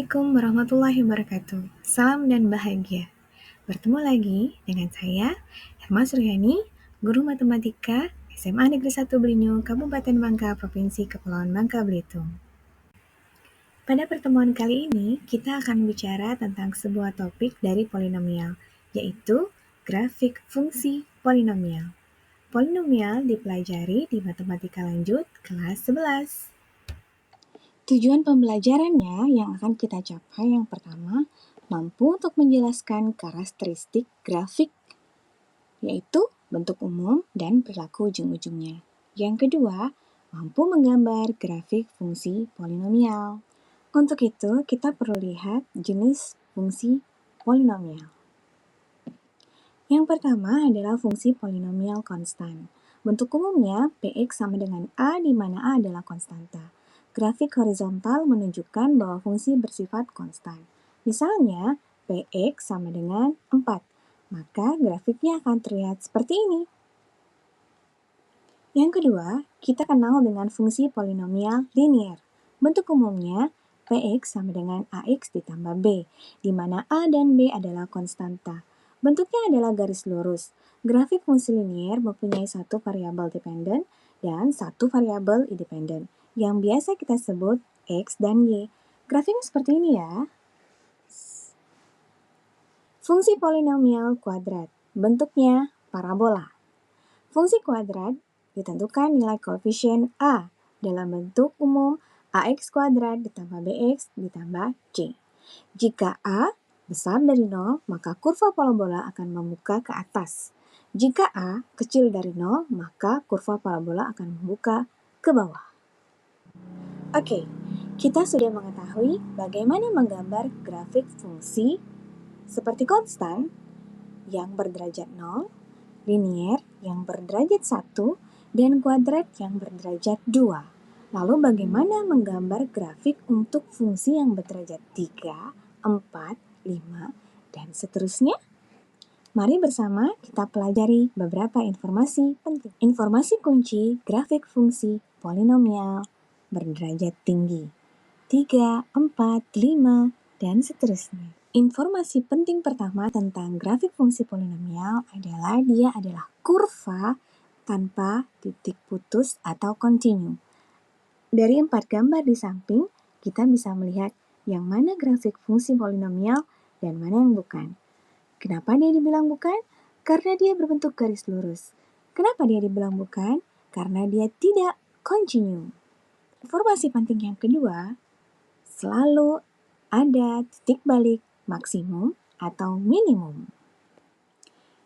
Assalamualaikum warahmatullahi wabarakatuh. Salam dan bahagia. Bertemu lagi dengan saya, Herma Suryani, Guru Matematika SMA Negeri 1 Belinyu, Kabupaten Bangka, Provinsi Kepulauan Bangka Belitung. Pada pertemuan kali ini, kita akan bicara tentang sebuah topik dari polinomial, yaitu grafik fungsi polinomial. Polinomial dipelajari di Matematika Lanjut kelas 11. Tujuan pembelajarannya yang akan kita capai yang pertama, mampu untuk menjelaskan karakteristik grafik, yaitu bentuk umum dan perilaku ujung-ujungnya. Yang kedua, mampu menggambar grafik fungsi polinomial. Untuk itu, kita perlu lihat jenis fungsi polinomial. Yang pertama adalah fungsi polinomial konstan. Bentuk umumnya, Px sama dengan A di mana A adalah konstanta. Grafik horizontal menunjukkan bahwa fungsi bersifat konstan. Misalnya, Px sama dengan 4, maka grafiknya akan terlihat seperti ini. Yang kedua, kita kenal dengan fungsi polinomial linier. Bentuk umumnya, Px sama dengan Ax ditambah B, di mana A dan B adalah konstanta. Bentuknya adalah garis lurus. Grafik fungsi linier mempunyai satu variabel dependen dan satu variabel independen, yang biasa kita sebut X dan Y. Grafiknya seperti ini ya. Fungsi polinomial kuadrat, bentuknya parabola. Fungsi kuadrat ditentukan nilai koefisien A dalam bentuk umum AX kuadrat ditambah BX ditambah C. Jika A besar dari 0, maka kurva parabola akan membuka ke atas. Jika A kecil dari 0, maka kurva parabola akan membuka ke bawah. Oke, kita sudah mengetahui bagaimana menggambar grafik fungsi seperti konstan yang berderajat 0, linier yang berderajat 1, dan kuadrat yang berderajat 2. Lalu bagaimana menggambar grafik untuk fungsi yang berderajat 3, 4, 5, dan seterusnya? Mari bersama kita pelajari beberapa informasi penting. Informasi kunci grafik fungsi polinomial berderajat tinggi. 3, 4, 5, dan seterusnya. Informasi penting pertama tentang grafik fungsi polinomial adalah dia adalah kurva tanpa titik putus atau kontinu. Dari 4 gambar di samping, kita bisa melihat yang mana grafik fungsi polinomial dan mana yang bukan. Kenapa dia dibilang bukan? Karena dia berbentuk garis lurus. Kenapa dia dibilang bukan? Karena dia tidak kontinu. Informasi penting yang kedua, selalu ada titik balik maksimum atau minimum.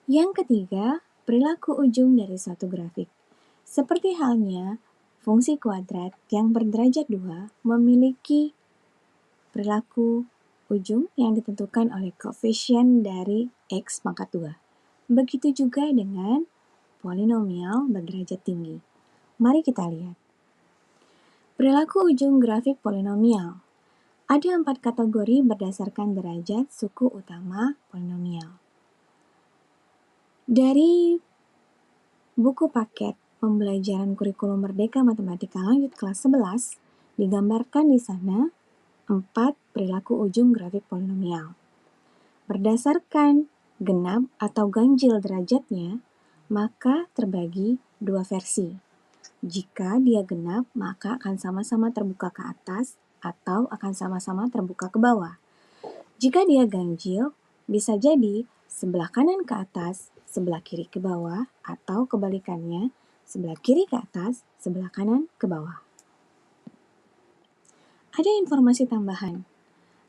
Yang ketiga, perilaku ujung dari suatu grafik. Seperti halnya fungsi kuadrat yang berderajat 2 memiliki perilaku ujung yang ditentukan oleh koefisien dari X pangkat 2. Begitu juga dengan polinomial berderajat tinggi. Mari kita lihat. Perilaku ujung grafik polinomial. Ada 4 kategori berdasarkan derajat suku utama polinomial. Dari buku paket pembelajaran kurikulum Merdeka Matematika Lanjut kelas 11, digambarkan di sana 4 perilaku ujung grafik polinomial. Berdasarkan genap atau ganjil derajatnya, maka terbagi 2 versi. Jika dia genap, maka akan sama-sama terbuka ke atas atau akan sama-sama terbuka ke bawah. Jika dia ganjil, bisa jadi sebelah kanan ke atas, sebelah kiri ke bawah, atau kebalikannya, sebelah kiri ke atas, sebelah kanan ke bawah. Ada informasi tambahan.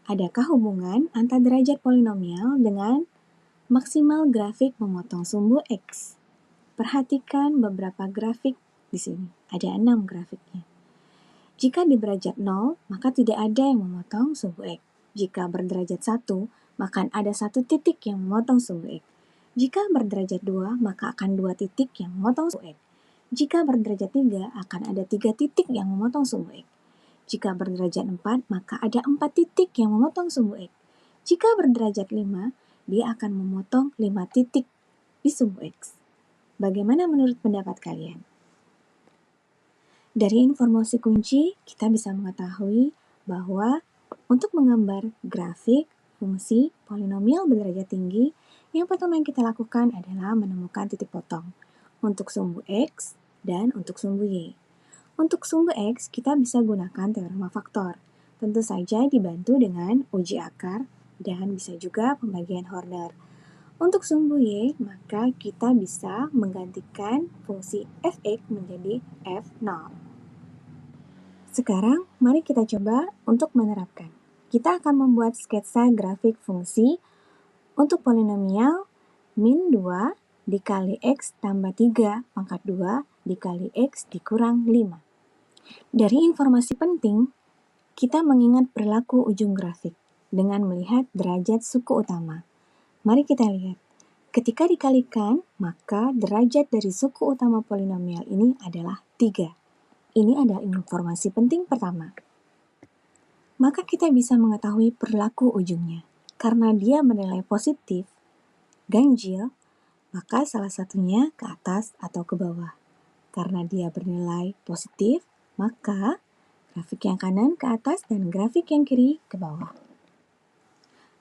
Adakah hubungan antara derajat polinomial dengan maksimal grafik memotong sumbu X? Perhatikan beberapa grafik di sini. Ada 6 grafiknya. Jika di derajat 0, maka tidak ada yang memotong sumbu X. Jika berderajat 1, maka ada 1 titik yang memotong sumbu X. Jika berderajat 2, maka akan 2 titik yang memotong sumbu X. Jika berderajat 3, akan ada 3 titik yang memotong sumbu X. Jika berderajat 4, maka ada 4 titik yang memotong sumbu X. Jika berderajat 5, dia akan memotong 5 titik di sumbu X. Bagaimana menurut pendapat kalian? Dari informasi kunci, kita bisa mengetahui bahwa Untuk menggambar grafik fungsi polinomial berderajat tinggi, yang pertama yang kita lakukan adalah menemukan titik potong untuk sumbu X dan untuk sumbu Y. Untuk sumbu X, kita bisa gunakan teorema faktor. Tentu saja dibantu dengan uji akar dan bisa juga pembagian Horner. Untuk sumbu Y, maka kita bisa menggantikan fungsi fx menjadi f0. Sekarang, mari kita coba untuk menerapkan. Kita akan membuat sketsa grafik fungsi untuk polinomial min 2 dikali X tambah 3 pangkat 2 dikali X dikurang 5. Dari informasi penting, kita mengingat perilaku ujung grafik dengan melihat derajat suku utama. Mari kita lihat. Ketika dikalikan, maka derajat dari suku utama polinomial ini adalah 3. Ini adalah informasi penting pertama. Maka kita bisa mengetahui perilaku ujungnya. Karena dia bernilai positif, ganjil, maka salah satunya ke atas atau ke bawah. Karena dia bernilai positif, maka grafik yang kanan ke atas dan grafik yang kiri ke bawah.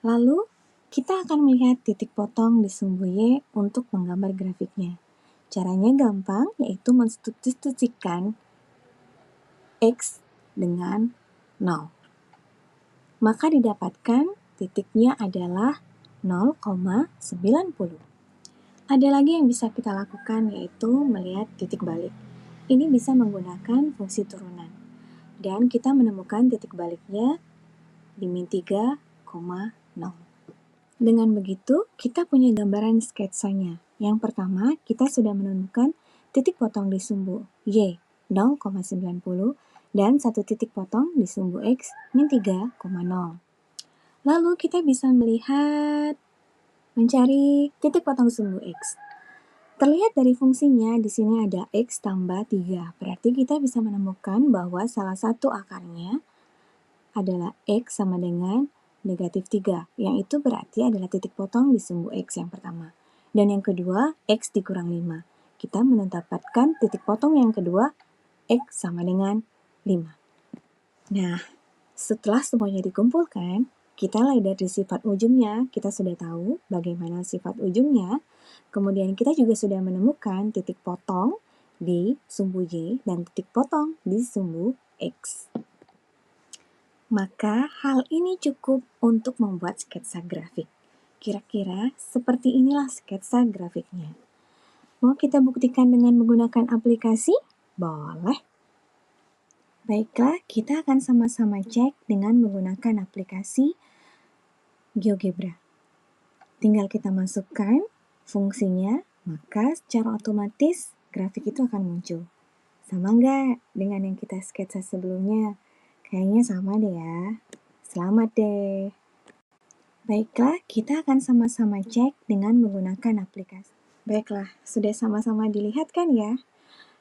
Lalu, kita akan melihat titik potong di sumbu Y untuk menggambar grafiknya. Caranya gampang, yaitu mensubstitusikan X dengan 0. Maka didapatkan titiknya adalah 0,90. Ada lagi yang bisa kita lakukan, yaitu melihat titik balik. Ini bisa menggunakan fungsi turunan. Dan kita menemukan titik baliknya di min 3,0. Dengan begitu, kita punya gambaran sketsanya. Yang pertama, kita sudah menemukan titik potong di sumbu Y 0,90 dan satu titik potong di sumbu X min 3,0. Lalu kita bisa mencari titik potong sumbu X. Terlihat dari fungsinya, di sini ada X tambah 3. Berarti kita bisa menemukan bahwa salah satu akarnya adalah X sama dengan negatif 3, yang itu berarti adalah titik potong di sumbu X yang pertama. Dan yang kedua, X dikurang 5. Kita mendapatkan titik potong yang kedua, X sama dengan 5. Nah, setelah semuanya dikumpulkan, kita lihat dari sifat ujungnya, kita sudah tahu bagaimana sifat ujungnya. Kemudian kita juga sudah menemukan titik potong di sumbu Y dan titik potong di sumbu X. Maka hal ini cukup untuk membuat sketsa grafik. Kira-kira seperti inilah sketsa grafiknya. Mau kita buktikan dengan menggunakan aplikasi? Boleh. Baiklah, kita akan sama-sama cek dengan menggunakan aplikasi GeoGebra. Tinggal kita masukkan fungsinya, maka secara otomatis grafik itu akan muncul. Sama nggak dengan yang kita sketsa sebelumnya? Kayaknya sama deh ya. Selamat deh. Baiklah, kita akan sama-sama cek dengan menggunakan aplikasi. Baiklah, sudah sama-sama dilihat kan ya?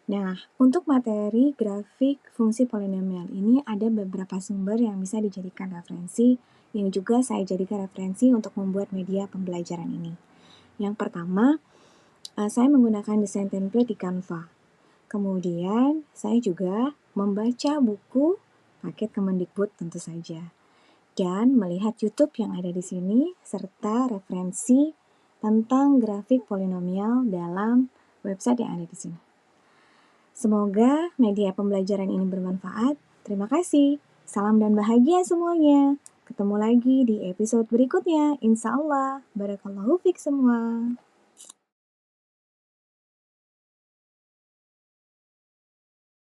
Nah, untuk materi grafik fungsi polinomial ini ada beberapa sumber yang bisa dijadikan referensi, yang juga saya jadikan referensi untuk membuat media pembelajaran ini. Yang pertama, saya menggunakan desain template di Canva. Kemudian, saya juga membaca buku paket Kemendikbud tentu saja. Dan melihat YouTube yang ada di sini, serta referensi tentang grafik polinomial dalam website yang ada di sini. Semoga media pembelajaran ini bermanfaat. Terima kasih. Salam dan bahagia semuanya. Ketemu lagi di episode berikutnya. Insya Allah. Barakallahu fiik semua.